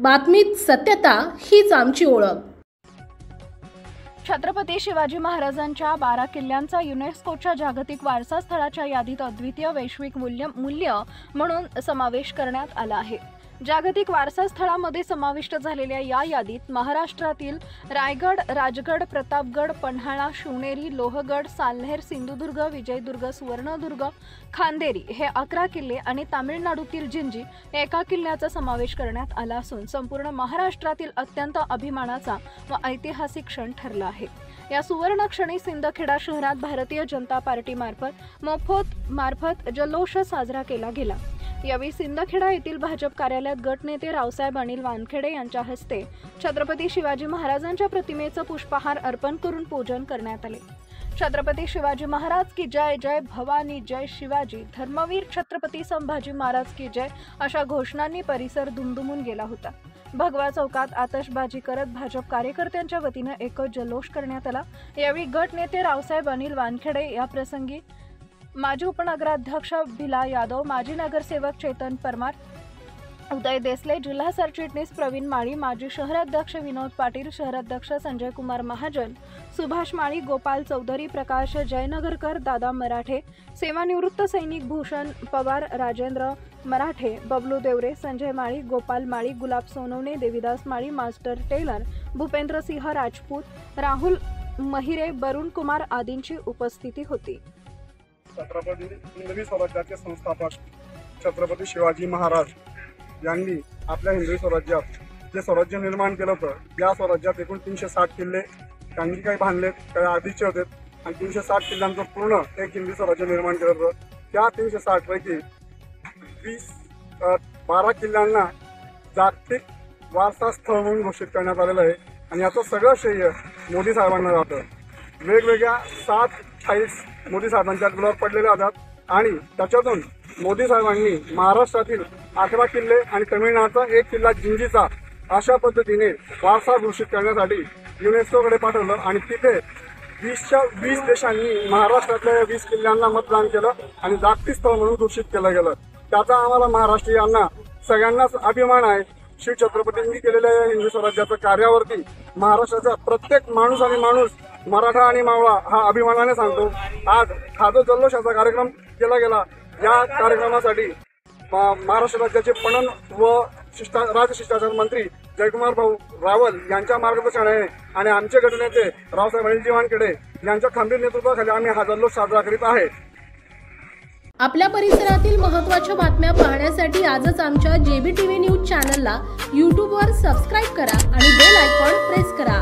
बातमीत सत्यता हीच आमची ओळख। छत्रपती शिवाजी महाराजांच्या 12 किल्ल्यांचा युनेस्कोच्या जागतिक वारसा स्थळाच्या यादीत अद्वितीय वैश्विक मूल्य म्हणून समावेश करण्यात आला आहे। जागतिक वारसा स्थळामध्ये समाविष्ट झालेल्या या यादीत महाराष्ट्रातील रायगड, राजगड, प्रतापगड, पन्हाळा, शिवनेरी, लोहगड, साल्हेर, सिंधुदुर्ग, विजयदुर्ग, सुवर्णदुर्ग, खांदेरी हे 11 किल्ले आणि तामिळनाडूतील जिंजी या 1 किल्ल्याचा समावेश करण्यात आला असून संपूर्ण महाराष्ट्रातील अत्यंत अभिमानाचा व ऐतिहासिक क्षण ठरला आहे। या सुवर्ण क्षणी सिंदखेडा शहरात भारतीय जनता पार्टी मार्फत जल्लोष साजरा केला गेला। यावेळी सिंदखेडा येथील भाजप कार्यालयात गटनेते रावसाहेब अनिल वानखेडे यांच्या हस्ते छत्रपती शिवाजी महाराजांच्या प्रतिमेचं पुष्पहार अर्पण करून पूजन करण्यात आले। छत्रपती शिवाजी महाराज की जय, जय भवानी, जय शिवाजी, धर्मवीर छत्रपती संभाजी महाराज की जय अशा घोषणांनी परिसर दुमदुमून गेला होता। भगवा चौकात आतषबाजी करत भाजप कार्यकर्त्यांच्या वतीने एकच जल्लोष करण्यात आला। यावेळी गटनेते रावसाहेब अनिल वानखेडे या प्रसंगी माजी उपनगराध्यक्ष भिला यादव, माजी नगरसेवक चेतन परमार, उदय देसले, जिल्हा सरचिटणीस प्रवीण माळी, माजी शहराध्यक्ष विनोद पाटील, शहराध्यक्ष संजय कुमार महाजन, सुभाष माळी, गोपाल चौधरी, प्रकाश जयनगरकर, दादा मराठे, सेवानिवृत्त सैनिक भूषण पवार, राजेंद्र मराठे, बबलू देवरे, संजय माळी, गोपाल माळी, गुलाब सोनवणे, देविदास माळी, मास्टर टेलर, भूपेंद्र सिंह राजपूत, राहुल महिरे, वरुण कुमार आदींची उपस्थिती होती। छत्रपती हिंदवी स्वराज्याचे संस्थापक छत्रपती शिवाजी महाराज यांनी आपल्या हिंदवी स्वराज्यात जे स्वराज्य निर्माण केलं होतं, या स्वराज्यात एकूण 360 किल्ले त्यांनी काही बांधलेत, काही आधीचे होते आणि 360 किल्ल्यांचं पूर्ण एक हिंदवी स्वराज्य निर्माण केलं होतं। त्या 360 पैकी 12 किल्ल्यांना जागतिक वारसा स्थळ म्हणून घोषित करण्यात आलेलं आहे आणि याचं सगळं श्रेय मोदी साहेबांना जातं। वेगवेगळ्या 7 फाईल्स मोदी साहेबांच्या गुलावर पडलेल्या होतात आणि त्याच्यातून मोदी साहेबांनी महाराष्ट्रातील 11 किल्ले आणि तमिळनाडूचा 1 किल्ला जिंजीचा अशा पद्धतीने वारसा घोषित करण्यासाठी युनेस्कोकडे पाठवलं आणि तिथे 20 देशांनी महाराष्ट्रातल्या 20 किल्ल्यांना मतदान केलं आणि जागतिक स्थळ म्हणून घोषित केलं गेलं। त्याचा आम्हाला महाराष्ट्रीयांना सगळ्यांनाच अभिमान आहे। श्री छत्रपतींनी केलेल्या या हिंदवी स्वराज्याच्या कार्यावरती महाराष्ट्राचा प्रत्येक माणूस आणि माणूस, मराठा आणि मावळा हा अभिमानाने सांगतो। आज हा जो जल्लोषाचा कार्यक्रम केला गेला, या कार्यक्रमासाठी महाराष्ट्र राज्याचे पणन व राजशिष्टाचार मंत्री जयकुमार भाऊ रावल यांच्या मार्गदर्शनाने आणि आमचे गटनेते रावसाहेब अनिल वानखेडे यांच्या खंबीर नेतृत्वाखाली आम्ही हा जल्लोष साजरा करीत आहे। आपल्या परिसरातील महत्त्वाच्या बातम्या पाहण्यासाठी आजच आमच्या JBTV न्यूज चॅनलला YouTube वर सबस्क्राइब करा आणि बेल आयकॉन प्रेस करा।